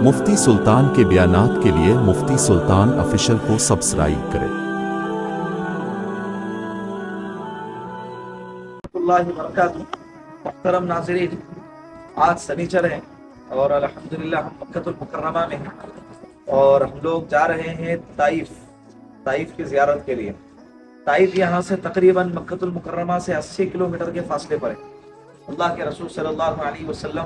مفتی سلطان کے بیانات کے لیے مفتی سلطان آفیشل کو سبسکرائب کریں۔ اللہ وبرکاتہ۔ محترم ناظرین، آج سنیچر ہے اور الحمدللہ ہم مکہ المکرمہ میں ہیں اور ہم لوگ جا رہے ہیں طائف کی زیارت کے لیے۔ طائف یہاں سے تقریباً مکہ المکرمہ سے 80 کلومیٹر کے فاصلے پر ہے۔ اللہ کے رسول صلی اللہ علیہ وسلم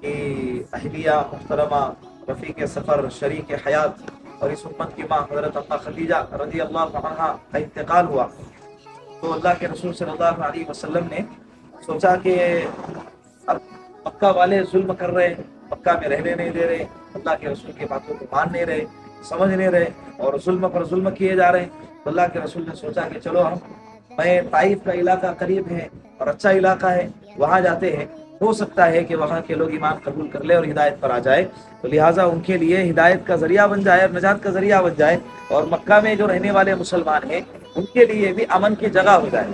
کی اہلیہ محترمہ، رفیق سفر، شریک حیات اور اس امت کی ماں حضرت اماں خدیجہ رضی اللہ عنہا کا انتقال ہوا، تو اللہ کے رسول صلی اللہ علیہ وسلم نے سوچا کہ اب مکہ والے ظلم کر رہے ہیں، مکہ میں رہنے نہیں دے رہے، اللہ کے رسول کی باتوں کو مان نہیں رہے، سمجھ نہیں رہے اور ظلم پر ظلم کیے جا رہے ہیں۔ تو اللہ کے رسول نے سوچا کہ چلو میں طائف کا علاقہ قریب ہے اور اچھا علاقہ ہے، وہاں جاتے ہیں، ہو سکتا ہے کہ وہاں کے لوگ ایمان قبول کر لے اور ہدایت پر آ جائے، تو لہٰذا ان کے لیے ہدایت کا ذریعہ بن جائے اور نجات کا ذریعہ بن جائے، اور مکہ میں جو رہنے والے مسلمان ہیں ان کے لیے بھی امن کی جگہ ہو جائے۔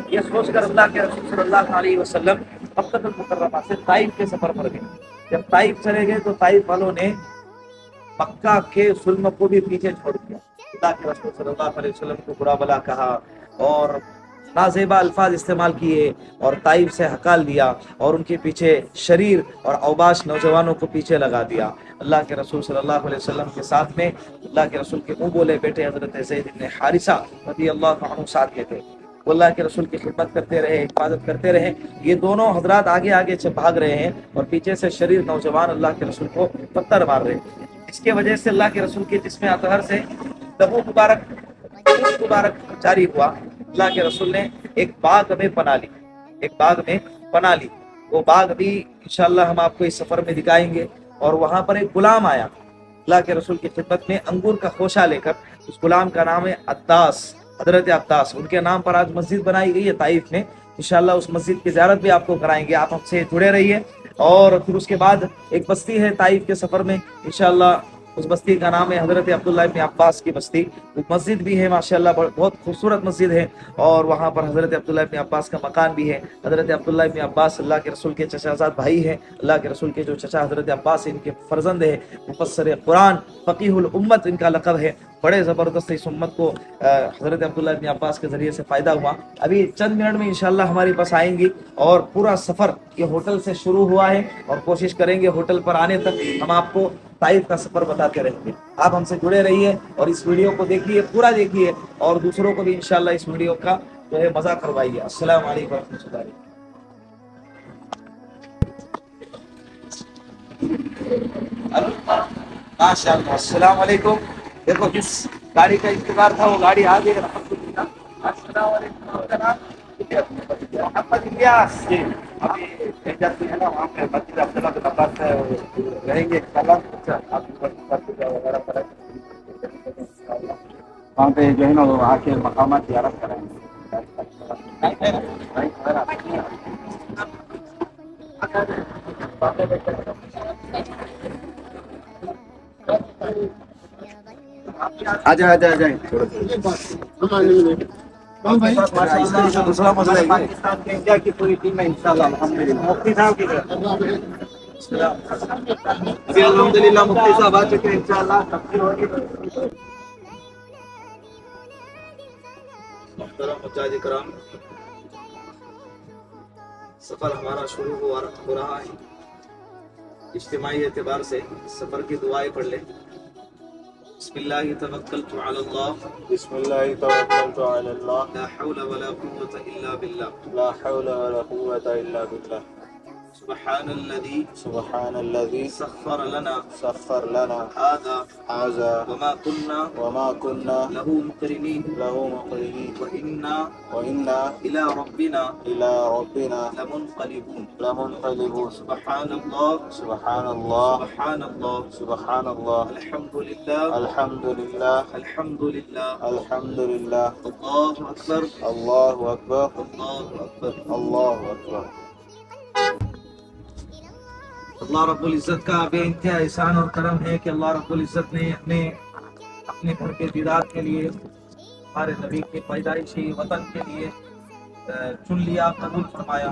یہ سوچ کر اللہ کے رسول صلی اللہ علیہ وسلم مکہ المکرمہ سے طائف کے سفر پر گئے۔ جب طائف چلے گئے تو طائف والوں نے مکہ کے ظلم کو بھی پیچھے چھوڑ دیا، اللہ کے رسول صلی اللہ علیہ وسلم کو برا بلا کہا اور نازیبا الفاظ استعمال کیے اور طائف سے ہکال دیا اور ان کے پیچھے شریر اور اوباش نوجوانوں کو پیچھے لگا دیا۔ اللہ کے رسول صلی اللہ علیہ وسلم کے ساتھ میں اللہ کے رسول کے منہ بولے بیٹے حضرت زید بن حارثہ رضی اللہ عنہ ساتھ میں تھے، وہ اللہ کے رسول کی خدمت کرتے رہے، حفاظت کرتے رہے۔ یہ دونوں حضرات آگے آگے بھاگ رہے ہیں اور پیچھے سے شریر نوجوان اللہ کے رسول کو پتھر مار رہے ہیں۔ اس کے وجہ سے اللہ کے رسول کے جسم اطہر سے لہو مبارک جاری ہوا۔ اللہ کے رسول نے ایک باغ میں پناہ لی، وہ باغ بھی انشاءاللہ ہم آپ کو اس سفر میں دکھائیں گے۔ اور وہاں پر ایک غلام آیا اللہ کے رسول کی خدمت میں انگور کا خوشہ لے کر، اس غلام کا نام ہے عطاس، حضرت عطاس، ان کے نام پر آج مسجد بنائی گئی ہے طائف میں۔ انشاءاللہ اس مسجد کی زیارت بھی آپ کو کرائیں گے، آپ ہم سے جڑے رہیے۔ اور پھر اس کے بعد ایک بستی ہے طائف کے سفر میں انشاءاللہ، اس بستی کا نام ہے حضرت عبداللہ ابن عباس کی بستی، وہ مسجد بھی ہے ماشاءاللہ، بہت خوبصورت مسجد ہے، اور وہاں پر حضرت عبداللہ ابن عباس کا مکان بھی ہے۔ حضرت عبداللہ ابن عباس اللہ کے رسول کے چچا زاد بھائی ہیں، اللہ کے رسول کے جو چچا حضرت عباس ان کے فرزند ہے، مفسر قرآن، فقیہ الامت ان کا لقب ہے۔ بڑے زبردست اس امت کو حضرت عبداللہ ابن عباس کے ذریعے سے فائدہ ہوا۔ ابھی چند منٹ میں انشاءاللہ ہماری بس آئیں گی اور پورا سفر یہ ہوٹل سے شروع ہوا ہے، اور کوشش کریں گے ہوٹل پر آنے تک ہم آپ کو طائف کا سفر بتاتے رہیں گے۔ آپ ہم سے جڑے رہیے اور اس ویڈیو کو دیکھیے، پورا دیکھیے، اور دوسروں کو بھی انشاءاللہ اس ویڈیو کا جو ہے مزہ کروائیے۔ السلام علیکم ورحمۃ اللہ۔ ماشاءاللہ، السلام علیکم۔ دیکھو جس گاڑی کا انتظار تھا وہ گاڑی آ گئی، الحمدللہ۔ السلام علیکم، آپ کا نام؟ محمد الیاس جی۔ ابھی ایجنسی ہے نا، وہاں پہ مسجد عبداللہ بن عباس رہیں گے انشاءاللہ۔ اچھا، آپ وغیرہ کریں وہاں پہ جو ہے نا، وہ آ کے مقامات زیارت کرائیں گے۔ آ جائیں دوسرا مسئلہ ہے پاکستان کے انڈیا کی پوری ٹیم ہے انشاءاللہ، الحمدللہ۔ مفتی صاحب کی ابھی الحمدللہ مفتی صاحب آ چکے ہیں انشاءاللہ، تفسیر ہوگی۔ محترم حجاج کرام، سفر ہمارا شروع ہو رہا ہے۔ اجتماعی اعتبار سے سفر کی دعائیں پڑھ لیں۔ بسم اللہ توکلت علی اللہ، بسم اللہ توکلت علی اللہ، لا حول ولا قوة الا باللہ، لا حول ولا قوة الا باللہ، سبحان الذی سبحان الذی سخر لنا سخر لنا هذا هذا وما كنا وما كنا له مقرنین له مقرنین وإنا وإنا إلى ربنا إلى ربنا لمنقلبون، لمنقلبون، سبحان اللہ، سبحان اللہ، سبحان اللہ، سبحان اللہ، الحمد للہ، الحمد للہ، الحمد للہ، الحمد للہ، اللہ اکبر، اللہ اکبر، اللہ اکبر۔ اللہ اکبر۔ اللہ رب العزت کا بے انتہا احسان اور کرم ہے کہ اللہ رب العزت نے اپنے گھر کے دیدار کے لیے ہمارے نبی کے پیدائشی وطن کے لیے چن لیا، قبول فرمایا۔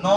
9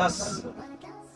10,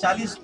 40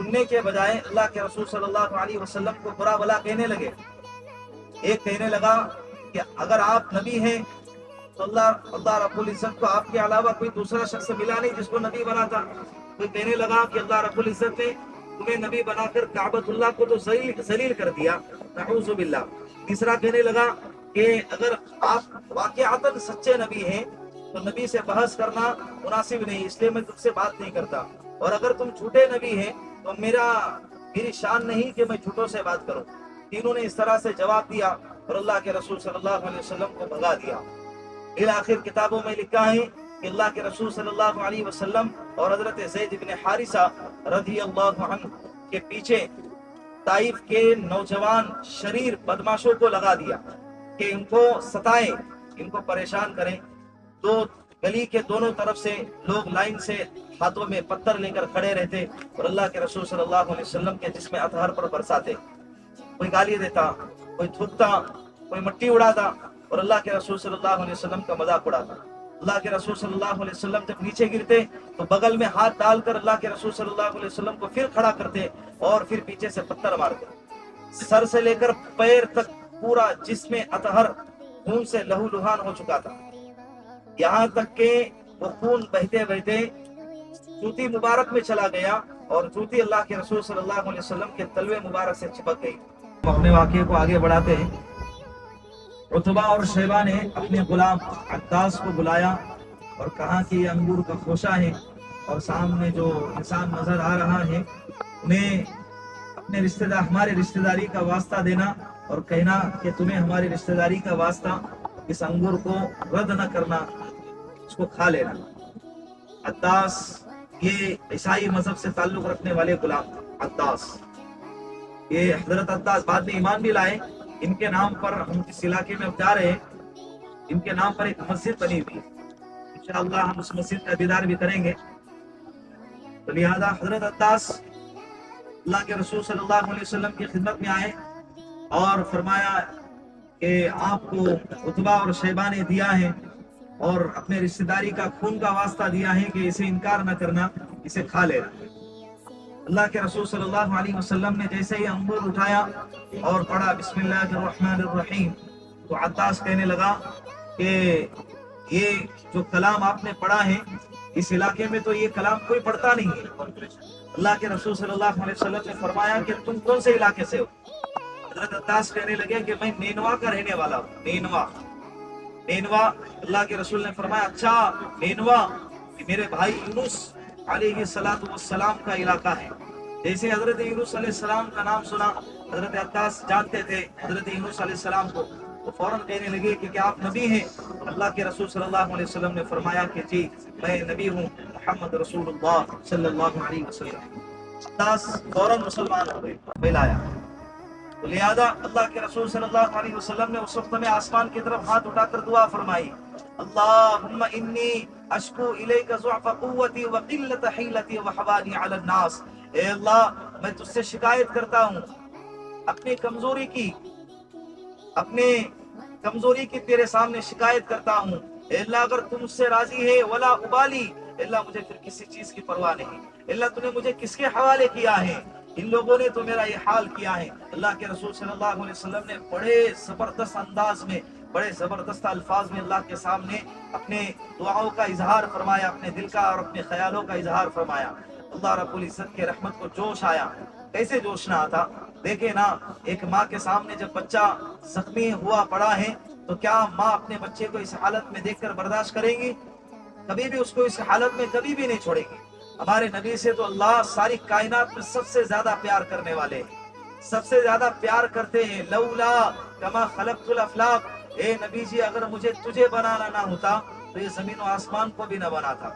سننے کے بجائے اللہ کے رسول صلی اللہ علیہ وسلم کو برا بلا کہنے لگے۔ ایک کہنے لگا کہ اگر آپ نبی ہیں تو اللہ رب العزت کو آپ کے علاوہ کوئی دوسرا شخص ملا نہیں جس کو نبی بنا تھا۔ کوئی کہنے لگا کہ اللہ رب العزت نے تمہیں نبی بنا کر کعبۃ اللہ کو تو ذلیل کر دیا، نعوذ باللہ۔ تیسرا کہنے لگا کہ اگر آپ واقعتاً سچے نبی ہیں تو نبی سے بحث کرنا مناسب نہیں، اس لیے میں تم سے بات نہیں کرتا، اور اگر تم جھوٹے نبی ہیں تو میری شان نہیں کہ میں جھوٹوں سے بات کروں۔ تینوں نے اس طرح سے جواب دیا اور اللہ کے رسول صلی اللہ علیہ وسلم کو بھگا دیا۔ بالآخر کتابوں میں لکھا ہے کہ اللہ کے رسول صلی اللہ علیہ وسلم اور حضرت زید بن حارثہ رضی اللہ عنہ کے پیچھے طائف کے نوجوان شریر بدماشوں کو لگا دیا کہ ان کو ستائیں، ان کو پریشان کریں۔ تو گلی کے دونوں طرف سے لوگ لائن سے ہاتھوں میں پتھر لے کر کھڑے رہتے اور اللہ کے رسول صلی اللہ علیہ وسلم کے جسم اطہر پر برساتے۔ کوئی گالی دیتا، کوئی تھوکتا، کوئی مٹی اڑاتا اور اللہ کے رسول صلی اللہ علیہ وسلم کا مذاق اڑاتا۔ اللہ کے رسول صلی اللہ علیہ وسلم جب نیچے گرتے تو بغل میں ہاتھ ڈال کر اللہ کے رسول صلی اللہ علیہ وسلم کو پھر کھڑا کرتے اور پھر پیچھے سے پتھر مارتے۔ سر سے لے کر پیر تک پورا جسم اطہر خون سے لہو لہان ہو چکا تھا، یہاں تک کہ وہ خون بہتے بہتے جوتی مبارک میں چلا گیا اور جوتی اللہ کے رسول صلی اللہ علیہ وسلم کے تلوے مبارک سے چپک گئی۔ اپنے واقعے کو آگے بڑھاتے ہیں۔ عتبہ اور شیبہ نے اپنے غلام عطاس کو بلایا اور کہا کہ یہ انگور کا خوشہ ہے اور سامنے جو انسان نظر آ رہا ہے انہیں اپنے ہمارے رشتہ داری کا واسطہ دینا اور کہنا کہ تمہیں ہماری رشتہ داری کا واسطہ اس انگور کو رد نہ کرنا، اس کو کھا لینا۔ عطاس یہ عیسائی مذہب سے تعلق رکھنے والے غلام تھے۔ عطاس، یہ حضرت عطاس بعد میں ایمان بھی لائے۔ ان کے نام پر ہم اس علاقے میں اب جا رہے ہیں، ان کے نام پر ایک مسجد بنی ہوئی ہے، انشاءاللہ ہم اس مسجد کا دیدار بھی کریں گے۔ تو لہذا حضرت عطاس اللہ کے رسول صلی اللہ علیہ وسلم کی خدمت میں آئے اور فرمایا کہ آپ کو عتبہ اور شیبہ نے دیا ہے اور اپنے رشتہ داری کا خون کا واسطہ دیا ہے کہ اسے انکار نہ کرنا، اسے کھا لینا۔ اللہ کے رسول صلی اللہ علیہ وسلم نے جیسے ہی انگور اٹھایا اور پڑھا بسم اللہ الرحمن الرحیم، تو عطاس کہنے لگا کہ یہ جو کلام آپ نے پڑھا ہے اس علاقے میں تو یہ کلام کوئی پڑھتا نہیں ہے۔ اللہ کے رسول صلی اللہ علیہ وسلم نے فرمایا کہ تم کون سے علاقے سے ہو؟ حضرت عطاس کہنے لگے کہ میں نینوا کا رہنے والا ہوں۔ نینوا۔ اللہ کے رسول نے فرمایا اچھا نینوا میرے بھائی یونس علیہ السلام کا علاقہ ہے۔ جیسے حضرت یونس علیہ السلام کا نام سنا، حضرت عطاس جانتے تھے حضرت یونس علیہ السلام کو، تو فوراً کہنے لگے کہ کیا آپ نبی ہیں؟ اللہ کے رسول صلی اللہ علیہ وسلم نے فرمایا کہ جی میں نبی ہوں، محمد رسول اللہ صلی اللہ علیہ وسلم۔ عطاس فوراً مسلمان ہو گئے، بلایا۔ تو لہذا اللہ کے رسول صلی اللہ علیہ وسلم نے اس وقت میں آسمان کی طرف ہاتھ اٹھا کر دعا فرمائی، اللہم انی اشکو الیک ضعف قوتی وقلت حیلتی وحوانی علی الناس۔ اے اللہ میں تجھ سے شکایت کرتا ہوں اپنی کمزوری کی تیرے سامنے شکایت کرتا ہوں۔ اے اللہ اگر تم مجھ سے راضی ہے ولا ابالی، اے اللہ مجھے پھر کسی چیز کی پرواہ نہیں۔ اے اللہ تو نے مجھے کس کے حوالے کیا ہے؟ ان لوگوں نے تو میرا یہ حال کیا ہے۔ اللہ کے رسول صلی اللہ علیہ وسلم نے بڑے زبردست انداز میں، بڑے زبردست الفاظ میں اللہ کے سامنے اپنے دعاؤں کا اظہار فرمایا، اپنے دل کا اور اپنے خیالوں کا اظہار فرمایا۔ اللہ رب العزت کے رحمت کو جوش آیا۔ کیسے جوش نہ آتا؟ دیکھیں نا، ایک ماں کے سامنے جب بچہ زخمی ہوا پڑا ہے تو کیا ماں اپنے بچے کو اس حالت میں دیکھ کر برداشت کرے گی؟ کبھی بھی اس کو اس حالت میں کبھی بھی نہیں چھوڑے گی۔ ہمارے نبی سے تو اللہ ساری کائنات میں سب سے زیادہ پیار کرنے والے ہیں، سب سے زیادہ پیار کرتے ہیں۔ لولا کما خلقت الافلاق، اے نبی جی اگر مجھے تجھے بنانا نہ ہوتا تو یہ زمین و آسمان کو بھی نہ بنا تھا۔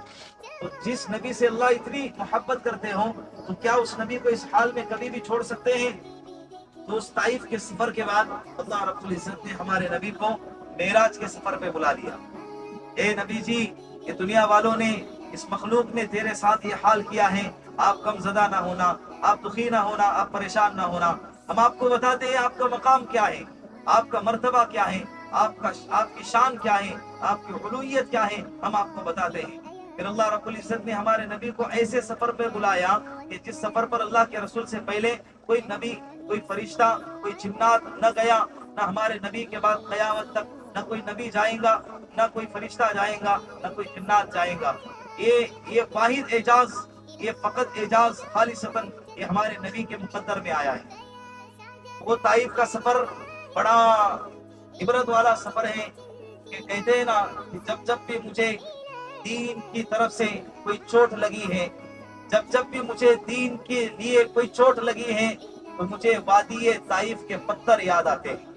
تو جس نبی سے اللہ اتنی محبت کرتے ہوں تو کیا اس نبی کو اس حال میں کبھی بھی چھوڑ سکتے ہیں؟ تو اس طائف کے سفر کے بعد اللہ رب العزت نے ہمارے نبی کو معراج کے سفر پہ بلا لیا۔ اے نبی جی یہ دنیا والوں نے، اس مخلوق نے تیرے ساتھ یہ حال کیا ہے، آپ غم زدہ نہ ہونا، آپ دکھی نہ ہونا، آپ پریشان نہ ہونا۔ ہم آپ کو بتاتے ہیں آپ کا مقام کیا ہے، آپ کا مرتبہ کیا ہے، آپ کی شان کیا ہے، آپ کی علویت کیا ہے، ہم آپ کو بتاتے ہیں۔ پھر اللہ رب العزت نے ہمارے نبی کو ایسے سفر پہ بلایا کہ جس سفر پر اللہ کے رسول سے پہلے کوئی نبی، کوئی فرشتہ، کوئی جنات نہ گیا، نہ ہمارے نبی کے بعد قیامت تک نہ کوئی نبی جائیں گا، نہ کوئی فرشتہ جائیں گا، نہ کوئی جنات جائیں گا۔ یہ واحد اعجاز، یہ فقط اعجاز خالصتاً یہ ہمارے نبی کے مقدر میں آیا ہے۔ وہ طائف کا سفر بڑا عبرت والا سفر ہے کہ کہتے ہیں نا کہ جب بھی مجھے دین کی طرف سے کوئی چوٹ لگی ہے، جب بھی مجھے دین کے لیے کوئی چوٹ لگی ہے تو مجھے وادی طائف کے پتھر یاد آتے ہیں۔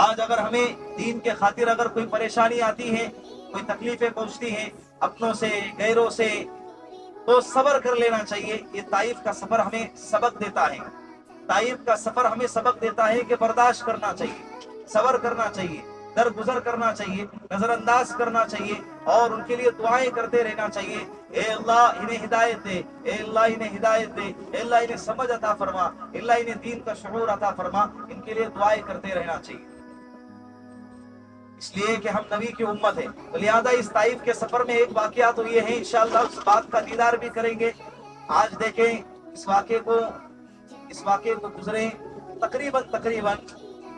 آج اگر ہمیں دین کے خاطر اگر کوئی پریشانی آتی ہے، کوئی تکلیفیں پہنچتی ہیں اپنوں سے، غیروں سے، تو صبر کر لینا چاہیے۔ یہ طائف کا سفر ہمیں سبق دیتا ہے، طائف کا سفر ہمیں سبق دیتا ہے کہ برداشت کرنا چاہیے، صبر کرنا چاہیے، درگزر کرنا چاہیے، نظر انداز کرنا چاہیے اور ان کے لیے دعائیں کرتے رہنا چاہیے۔ اے اللہ انہیں ہدایت دے، اے اللہ انہیں ہدایت دے، اے اللہ انہیں سمجھ عطا فرما، اے اللہ انہیں دین کا شعور عطا فرما، ان کے لیے دعائیں کرتے رہنا چاہیے، اس لیے کہ ہم نبی کی امت ہے۔ تو لہٰذا اس طائف کے سفر میں ایک واقعہ تو یہ ہے، انشاءاللہ اس بات کا دیدار بھی کریں گے۔ آج دیکھیں اس واقعے کو گزرے تقریباً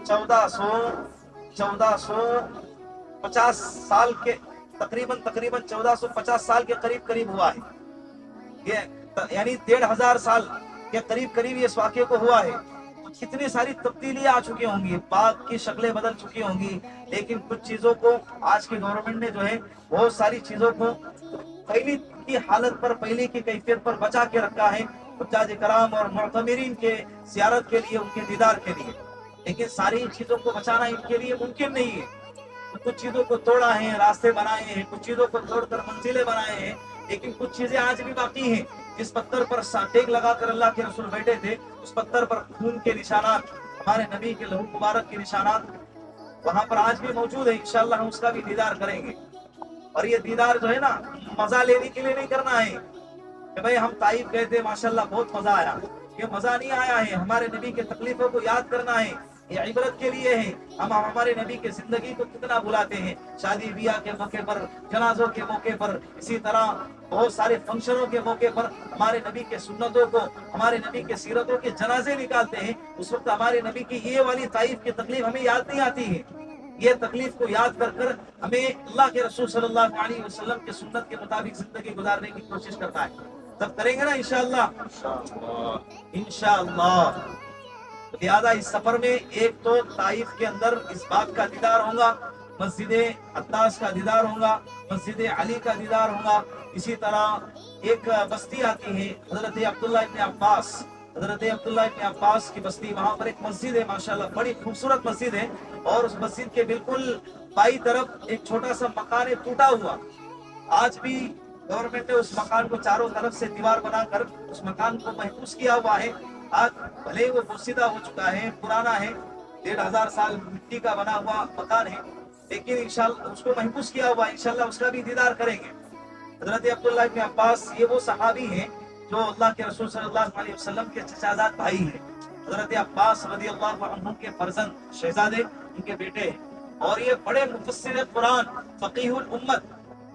1450 سال کے تقریباً 1450 سال کے قریب ہوا ہے، یہ یعنی 1500 سال کے قریب اس واقعے کو ہوا ہے۔ کتنی ساری تبدیلیاں آ چکی ہوں گی، پاک کی شکلیں بدل چکی ہوں گی، لیکن کچھ چیزوں کو آج کی گورنمنٹ نے جو ہے بہت ساری چیزوں کو پہلی کی حالت پر، پہلے کی کیفیت پر بچا کے رکھا ہے، حجاج کرام اور معتمرین کے زیارت کے لیے، ان کے دیدار کے لیے۔ لیکن ساری چیزوں کو بچانا ان کے لیے ممکن نہیں ہے، کچھ چیزوں کو توڑا ہے، راستے بنائے ہیں، کچھ چیزوں کو توڑ کر منزلیں بنائے ہیں، لیکن کچھ چیزیں آج بھی باقی ہیں۔ جس پتھر پر ٹیک لگا کر اللہ کے رسول بیٹھے تھے، اس پتھر پر خون کے نشانات، ہمارے نبی کے لہو مبارک کے نشانات وہاں پر آج بھی موجود ہے۔ انشاءاللہ ہم اس کا بھی دیدار کریں گے۔ اور یہ دیدار جو ہے نا مزہ لینے کے لیے نہیں کرنا ہے کہ بھئی ہم طائف گئے تھے ماشاءاللہ بہت مزہ آیا، یہ مزہ نہیں آیا ہے، ہمارے نبی کے تکلیفوں کو یاد کرنا ہے، یہ عبرت کے لیے ہے۔ ہم ہمارے نبی کے زندگی کو کتنا بھلاتے ہیں، شادی بیاہ کے موقع پر، جنازوں کے موقع پر، اسی طرح بہت سارے فنکشنوں کے موقع پر ہمارے نبی کے سنتوں کو، ہمارے نبی کے سیرتوں کے جنازے نکالتے ہیں۔ اس وقت ہمارے نبی کی یہ والی طائف کی تکلیف ہمیں یاد نہیں آتی ہے۔ یہ تکلیف کو یاد کر کر ہمیں اللہ کے رسول صلی اللہ علیہ وسلم کے سنت کے مطابق زندگی گزارنے کی کوشش کرتا ہے۔ تب کریں گے نا انشاءاللہ، انشاءاللہ۔ لہذا اس سفر میں ایک تو طائف کے اندر اس بات کا دیدار ہوگا، مسجد عطاس کا دیدار ہوگا، مسجد علی کا دیدار ہوگا، اسی طرح ایک بستی آتی ہے حضرت عبداللہ ابن عباس کی بستی، وہاں پر ایک مسجد ہے ماشاءاللہ، بڑی خوبصورت مسجد ہے، اور اس مسجد کے بالکل بائیں طرف ایک چھوٹا سا مکان ہے ٹوٹا ہوا۔ آج بھی گورنمنٹ نے اس مکان کو چاروں طرف سے دیوار بنا کر اس مکان کو محفوظ کیا ہوا ہے۔ آج بھلے وہ پوسیدہ ہو چکا ہے، پرانا ہے، 1500 سال مٹی کا بنا ہوا مکان ہے، لیکن انشاءاللہ اس کو محفوظ کیا ہوا ہے، انشاءاللہ اس کا بھی دیدار کریں گے۔ حضرت عبداللہ ابن عباس یہ وہ صحابی ہیں جو اللہ کے رسول صلی اللہ علیہ وسلم کے چچازاد بھائی ہیں۔ حضرت عباس رضی اللہ عنہ کے فرزند شہزادے، ان کے بیٹے ہیں، اور یہ بڑے مفسر قرآن، فقیہ الامت،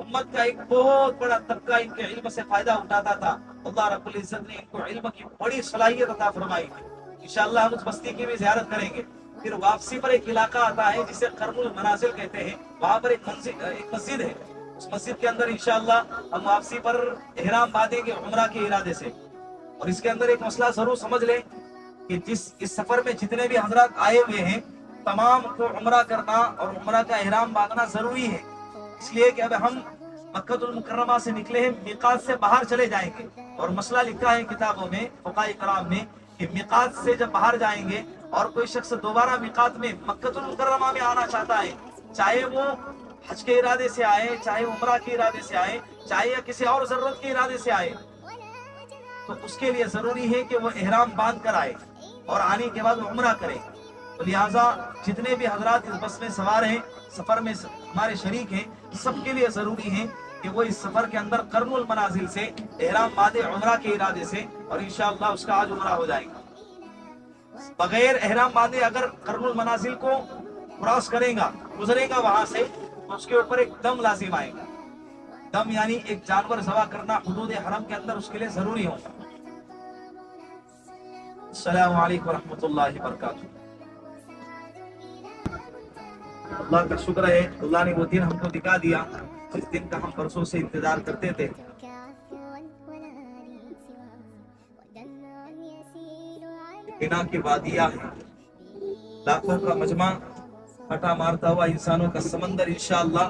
امت کا ایک بہت بڑا طبقہ ان کے علم سے فائدہ اٹھاتا تھا۔ اللہ رب العزت نے ان کو علم کی بڑی صلاحیت عطا فرمائی تھی۔ انشاءاللہ ہم اس بستی کی بھی زیارت کریں گے۔ پھر واپسی پر ایک علاقہ آتا ہے جسے قرن المنازل کہتے ہیں، وہاں پر ایک مسجد ہے، اس مسجد کے اندر انشاءاللہ ہم واپسی پر احرام باندھیں گے عمرہ کے ارادے سے۔ اور اس کے اندر ایک مسئلہ ضرور سمجھ لیں کہ اس سفر میں جتنے بھی حضرات آئے ہوئے ہیں تمام کو عمرہ کرنا اور عمرہ کا احرام باندھنا ضروری ہے، اس لیے کہ اب ہم مکہ المکرمہ سے نکلے ہیں، میقات سے باہر چلے جائیں گے، اور مسئلہ لکھا ہے کتابوں میں، فقہاء کرام نے، کہ میقات سے جب باہر جائیں گے اور کوئی شخص دوبارہ میقات میں مکہ المکرمہ میں آنا چاہتا ہے، چاہے وہ حج کے ارادے سے آئے، چاہے عمرہ کے ارادے سے آئے، چاہے یا کسی اور ضرورت کے ارادے سے آئے، تو اس کے لیے ضروری ہے کہ وہ احرام باندھ کر آئے اور آنے کے بعد عمرہ کرے۔ تو لہٰذا جتنے بھی حضرات اس بس میں سوار ہیں، سفر میں ہمارے شریک ہیں، سب کے لیے ضروری ہے کہ وہ اس سفر کے اندر قرن المنازل سے احرام باندھے عمرہ کے ارادے سے، اور انشاءاللہ اس کا آج عمرہ ہو جائے گا۔ بغیر احرام باندھے اگر قرن المنازل کو کراس کرے گا، گزرے گا وہاں سے، تو اس کے اوپر ایک دم لازم آئے گا، دم یعنی ایک جانور ذبح کرنا حدود حرم کے اندر اس کے لیے ضروری ہو. السلام علیکم ورحمۃ اللہ وبرکاتہ. اللہ کا شکر ہے اللہ نے وہ دن ہم کو دکھا دیا جس دن کا ہم برسوں سے انتظار کرتے تھے. بنا کی وادیاں ہیں، لاکھوں کا مجمع، پھٹا مارتا ہوا انسانوں کا سمندر انشاءاللہ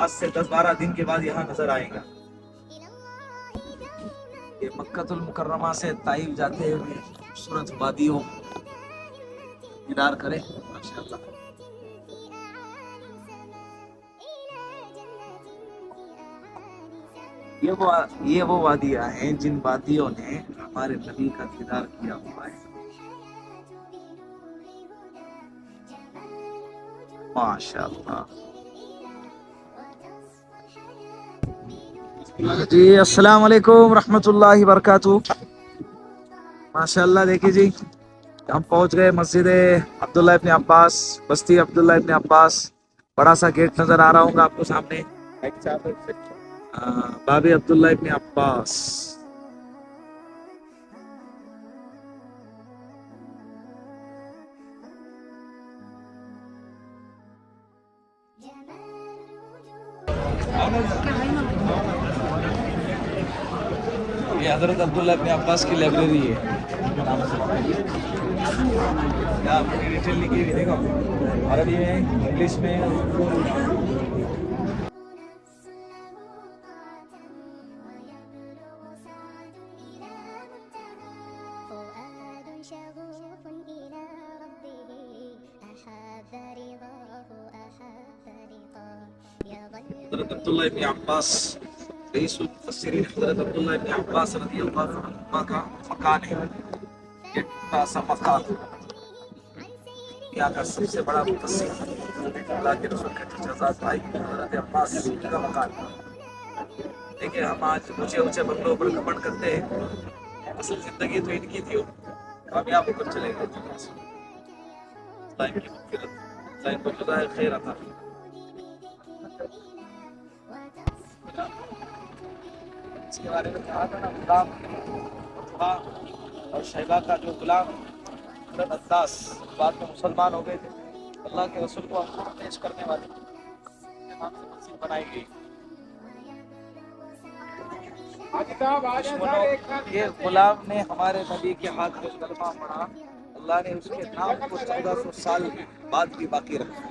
آج سے 10-12 دن کے بعد یہاں نظر آئے گا. یہ مکہ المکرمہ سے طائف جاتے ہوئے خوبصورت وادیوں دیدار کرے ماشاءاللہ. یہ وہ وادیاں ہیں جن وادیوں نے ہمارے نبی کا دیدار کیا ہوا ہے. ماشاءاللہ. جی السلام علیکم رحمۃ اللہ وبرکاتہ. ماشاءاللہ دیکھیے جی ہم پہنچ گئے مسجد عبداللہ ابن عباس، بستی عبداللہ ابن عباس. بڑا سا گیٹ نظر آ رہا ہوگا آپ کو سامنے، باب عبداللہ ابن عباس. یہ حضرت عبداللہ ابن عباس کی لائبریری ہے. آپ کو ڈیٹیل لکھی ہوئی دیکھو، عربی میں، انگلش میں. حضرت عبداللہ ابن عباس رئیس المفسرین حضرت عبداللہ ابن عباس رضی اللہ عنہ کا مکان ہے. یہ بڑا سا مکان یہاں کا سب سے بڑا مفسر اللہ کے رسول کے اجازت بھائی حضرت عباس کا مکان. دیکھیں ہم آج اونچے اونچے بنگلوں پر گھمنڈ کرتے ہیں، اصل زندگی تو ان کی تھی، کامیاب ہو کر چلے گئے. اللہ ان کی مغفرت، اللہ ان کو جزائے خیر عطا. اس کے بارے میں کہا تھا نا غلام اور شیبہ کا جو غلام حضرت عباس بعد میں مسلمان ہو گئے تھے، اللہ کے رسول کو ہم کو پیش کرنے والے نام سے مسجد بنائی گئی. یہ غلام نے ہمارے نبی کے ہاتھ میں کلمہ پڑھا، اللہ نے اس کے نام کو 1400 سال بعد بھی باقی رکھا.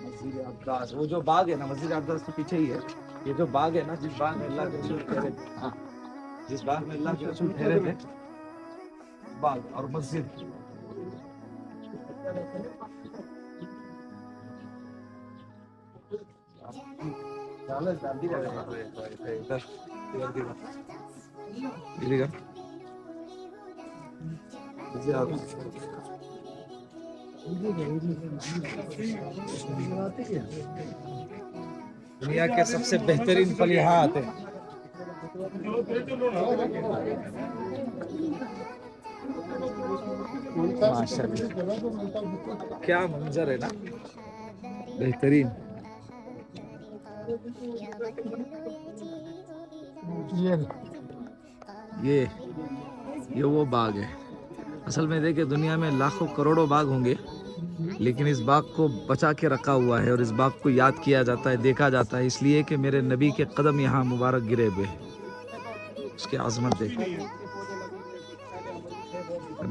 مسجد عباس، وہ جو باغ ہے نا مسجد عباس کے پیچھے ہی ہے. یہ جو باغ ہے نا جس باغ میں اللہ کے رسول ٹھہرے تھے، ہاں جس باغ میں اللہ کے رسول ٹھہرے تھے، باغ اور مسجد. دنیا کے سب سے بہترین پھل یہاں آتے ہیں. ماشاءاللہ کیا منظر ہے نا، بہترین. یہ وہ باغ ہے. اصل میں دیکھیں دنیا میں لاکھوں کروڑوں باغ ہوں گے، لیکن اس باغ کو بچا کے رکھا ہوا ہے اور اس باغ کو یاد کیا جاتا ہے، دیکھا جاتا ہے، اس لیے کہ میرے نبی کے قدم یہاں مبارک گرے ہوئے. اس کی عظمت دیکھیں.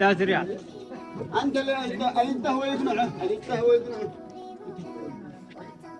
10 ريال. انت انت هو يقنعه، انت هو يقنعه.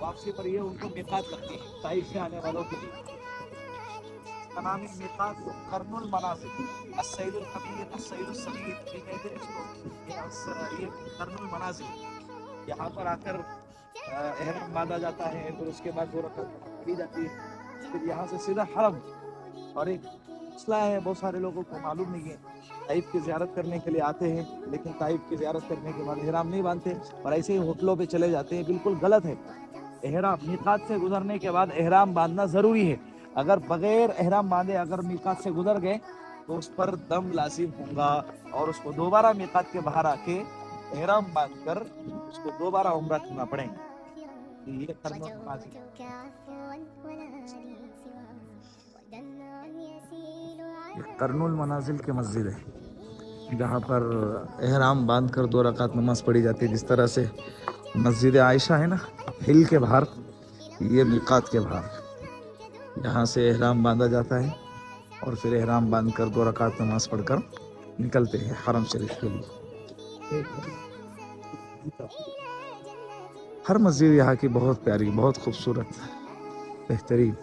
واپسی پر یہ ان کو میقات لگتی ہے طائف سے آنے والوں کے لیے. اس کا نام ہے میقات قرن المنازل. السید الکبیر السید الصغیر یہ کہتے ہیں اس کو. یہ قرن المنازل. یہاں پر آ کر احرام باندھا جاتا ہے, پھر اس کے بعد 2 رکعت پڑھی جاتی ہے, پھر یہاں سے سیدھا حرم. اور ایک مسئلہ ہے بہت سارے لوگوں کو معلوم نہیں ہے, طائف کی زیارت کرنے کے لیے آتے ہیں لیکن طائف کی زیارت کرنے کے بعد احرام نہیں باندھتے اور ایسے ہی ہوٹلوں پہ چلے جاتے ہیں. بالکل غلط ہے. احرام میقات سے گزرنے کے بعد احرام باندھنا ضروری ہے. اگر بغیر احرام باندھے اگر میقات سے گزر گئے تو اس پر دم لازم ہوگا اور اس کو دوبارہ میقات کے باہر آ کے احرام باندھ کر اس کو دوبارہ عمرہ کرنا پڑے گا. یہ قرن المنازل. قرن المنازل کی مسجد ہے جہاں پر احرام باندھ کر 2 رکعت نماز پڑھی جاتی ہے. جس طرح سے مسجد عائشہ ہے نا ہل کے باہر, یہ میقات کے باہر یہاں سے احرام باندھا جاتا ہے اور پھر احرام باندھ کر 2 رکعت نماز پڑھ کر نکلتے ہیں حرم شریف کے لیے. ہر مسجد یہاں کی بہت پیاری, بہت خوبصورت, بہترین.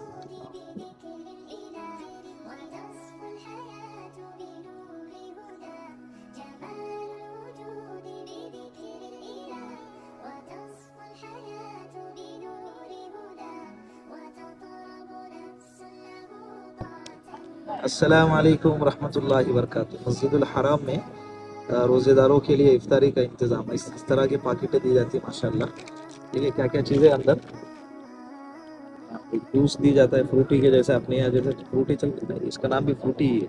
السلام علیکم ورحمۃ اللہ وبرکاتہ. مسجد الحرام میں روزے داروں کے لیے افطاری کا انتظام ہے. اس طرح کی پاکٹیں دی جاتی ہیں ماشاءاللہ. دیکھیے کیا کیا چیزیں اندر. جوس دی جاتا ہے فروٹی کے جیسے, اپنے یہاں جیسے فروٹی چلتا ہے اس کا نام بھی فروٹی ہی ہے.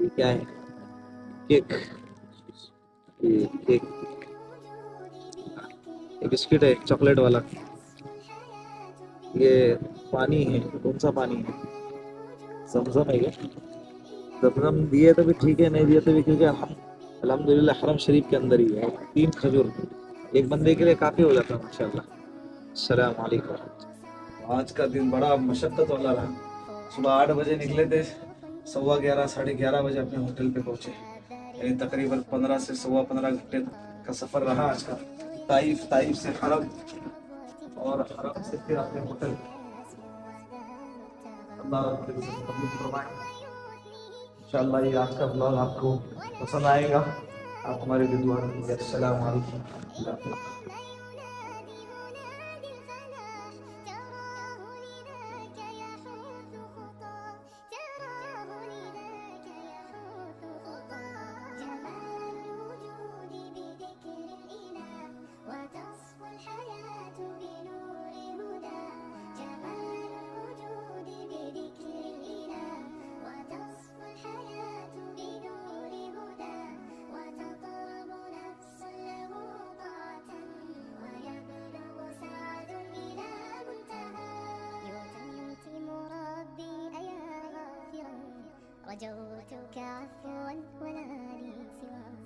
یہ کیا ہے؟ کیک. یہ بسکٹ ہے چاکلیٹ والا. یہ پانی ہے, کون سا پانی ہے؟ زمزم ہے. زمزم دیے تو بھی ٹھیک ہے, نہیں دیے تو بھی, کیونکہ ہم الحمدللہ حرم شریف کے اندر ہی ہے. 3 کھجور ایک بندے کے لیے کافی ہو جاتا ہے ماشاءاللہ. السلام علیکم. آج کا دن بڑا مشقت والا رہا. صبح 8 بجے نکلے تھے, 11:15 ساڑھے 11 بجے اپنے ہوٹل پہ پہنچے. یعنی تقریباً 15 سے 15.25 گھنٹے کا سفر رہا آج کا. طائف سے حرم اور حرم سے پھر اپنے ہوٹل. اللہ قبول فرمائے. انشاءاللہ یہ آج کا بلاگ آپ کو پسند آئے گا. آپ ہمارے لیے دعا کیجیے. السلام علیکم. رجوتك عفوا ولا لي سواك.